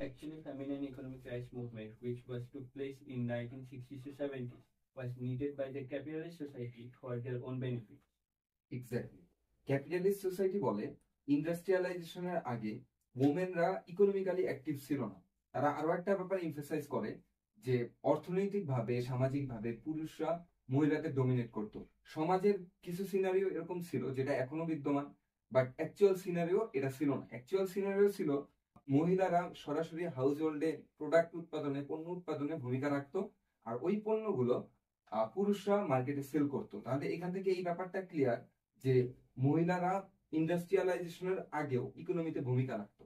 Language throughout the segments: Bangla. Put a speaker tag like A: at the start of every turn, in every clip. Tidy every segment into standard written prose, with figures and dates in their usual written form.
A: Actually, feminine economic rights movement, which was took place in 1960s to 70s, was needed by the capitalist society for their own benefit.
B: Exactly, capitalist society বলে ইন্ডাস্ট্রিয়ালাইজেশনের আগে ওমেনরা ইকোনমিক্যালি অ্যাক্টিভ ছিল না। তারা আরো একটা ব্যাপার এমফাসাইজ করে যে অর্থনৈতিকভাবে সামাজিকভাবে পুরুষরা মহিলাদের ডমিনেট করত। সমাজের কিছু সিনারিও এরকম ছিল যেটা এখনো বিদ্যমান, বাট অ্যাকচুয়াল সিনারিও এটা ছিল না। অ্যাকচুয়াল সিনারিও ছিল মহিলারা সরাসরি হাউস হোল্ডে প্রোডাক্ট উৎপাদনে, পণ্য উৎপাদনে ভূমিকা রাখতো, আর ওই পণ্যগুলো পুরুষরা মার্কেটে সেল করতো। তাহলে এখান থেকে এই ব্যাপারটা ক্লিয়ার যে মহিলারা ইন্ডাস্ট্রিয়ালাইজেশনের আগেও ইকোনমিতে ভূমিকা রাখতো।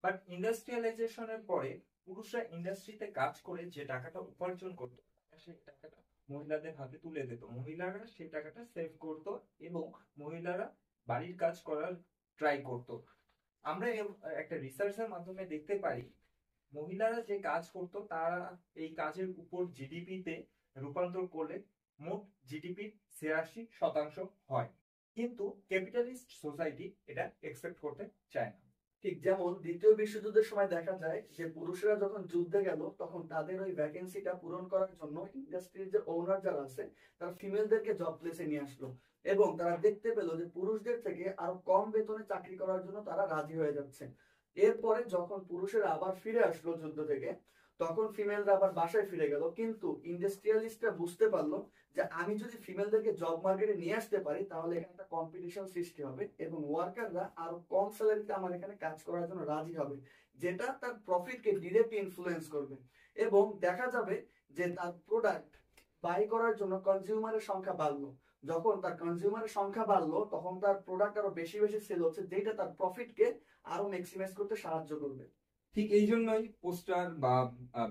C: বাট ইন্ডাস্ট্রিয়ালাইজেশনের পরে পুরুষরা ইন্ডাস্ট্রিতে কাজ করে যে টাকাটা উপার্জন করতো সেই টাকাটা মহিলাদের হাতে তুলে দিত। মহিলারা সেই টাকাটা সেভ করতো এবং মহিলারা বাড়ির কাজ করার ট্রাই করতো। আমরা একটা রিসার্চের মাধ্যমে দেখতে পারি মহিলারা যে কাজ করতো তারা এই কাজের উপর জিডিপিতে রূপান্তর করলে মোট জিডিপির ৮৬% হয়, কিন্তু ক্যাপিটালিস্ট সোসাইটি এটা একসেপ্ট করতে চায় না।
D: ঠিক যেমন দ্বিতীয় বিশ্বযুদ্ধের সময় দেখা যায় যে পুরুষরা যখন যুদ্ধে গেল তখন তাদের ওই ভ্যাকেন্সিটা পূরণ করার জন্য ইন্ডাস্ট্রির যে ওনার যারা আছে তারা ফিমেলদেরকে জব প্লেসে নিয়ে আসলো, এবং তারা দেখতে পেলো যে পুরুষদের থেকে আরো কম বেতনে চাকরি করার জন্য তারা রাজি হয়ে যাচ্ছে। এরপরে যখন পুরুষেরা আবার ফিরে আসলো যুদ্ধ থেকে, তখন ফিমেলরা আবার বাসায় ফিরে গেল, কিন্তু ইন্ডাস্ট্রিয়ালিস্টরা বুঝতে পারলো যে আমি যদি ফিমেলদেরকে জব মার্কেটে নিয়ে আসতে পারি তাহলে এখানে একটা কম্পিটিশন সৃষ্টি হবে এবং ওয়ার্কাররা আরো কম স্যালারিতে আমার এখানে কাজ করার জন্য রাজি হবে, যেটা তার প্রফিটকে ডিরেক্ট ইনফ্লুয়েন্স করবে। এবং দেখা যাবে যে তার প্রোডাক্ট বাই করার জন্য কনজিউমারের সংখ্যা বাড়লো। যখন তার কনজিউমারের সংখ্যা বাড়লো তখন তার প্রোডাক্ট আরো বেশি বেশি সেল হচ্ছে, যেটা তার প্রফিটকে আরো ম্যাক্সিমাইজ করতে সাহায্য করবে।
B: ঠিক এই জন্যই পোস্টার বা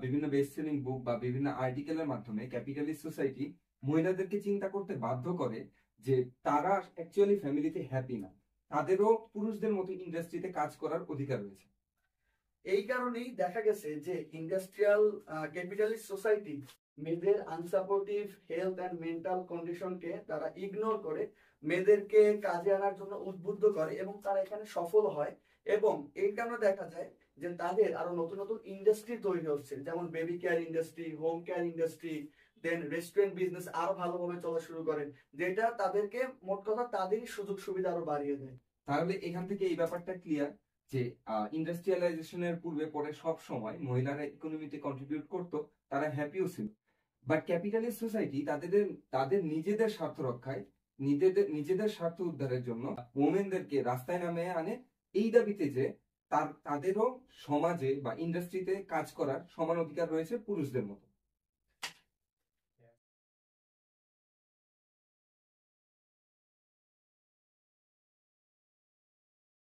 B: বিভিন্ন বেস্ট সেলিং বুক বা বিভিন্ন আর্টিকেলের মাধ্যমে ক্যাপিটালিস্ট সোসাইটি মহিলাদেরকে চিন্তা করতে বাধ্য করে যে তারা অ্যাকচুয়ালি ফ্যামিলিতে হ্যাপি না, তাদেরও পুরুষদের মতো ইন্ডাস্ট্রিতে কাজ করার অধিকার রয়েছে।
D: এই কারণেই দেখা গেছে যে ইন্ডাস্ট্রিয়াল ক্যাপিটালিস্ট সোসাইটি মেয়েদের আনসাপোর্টিভ হেলথ অ্যান্ড মেন্টাল কন্ডিশনকে তারা ইগনোর করে মেয়েদেরকে কাজে আনার জন্য উদ্বুদ্ধ করে এবং তারা এখানে সফল হয়। এবং এই কারণে দেখা যায় যে তাদের আরো নতুন নতুন ইন্ডাস্ট্রি তৈরি হচ্ছে, যেমন baby care industry, home care industry, then restaurant business আরো ভালোভাবে চলা শুরু করে, যেটা তাদেরকে মোট কথা তাদেরই সুযোগ সুবিধা আরো বাড়িয়ে দেয়।
B: তাহলে এখান থেকে এই ব্যাপারটা ক্লিয়ার যে ইন্ডাস্ট্রিয়ালাইজেশনের পূর্বে পরে সব সময় মহিলারা ইকোনমিতে কন্ট্রিবিউট করতো, তারা হ্যাপিও ছিল। বাট ক্যাপিটালিস্ট সোসাইটি তাদের নিজেদের স্বার্থ রক্ষায়, নিজেদের স্বার্থ উদ্ধারের জন্য ওমেনদেরকে রাস্তায় নামে আনে এই দাবিতে যে তাদেরও সমাজে বা ইন্ডাস্ট্রিতে কাজ করার সমান অধিকার রয়েছে পুরুষদের মতো।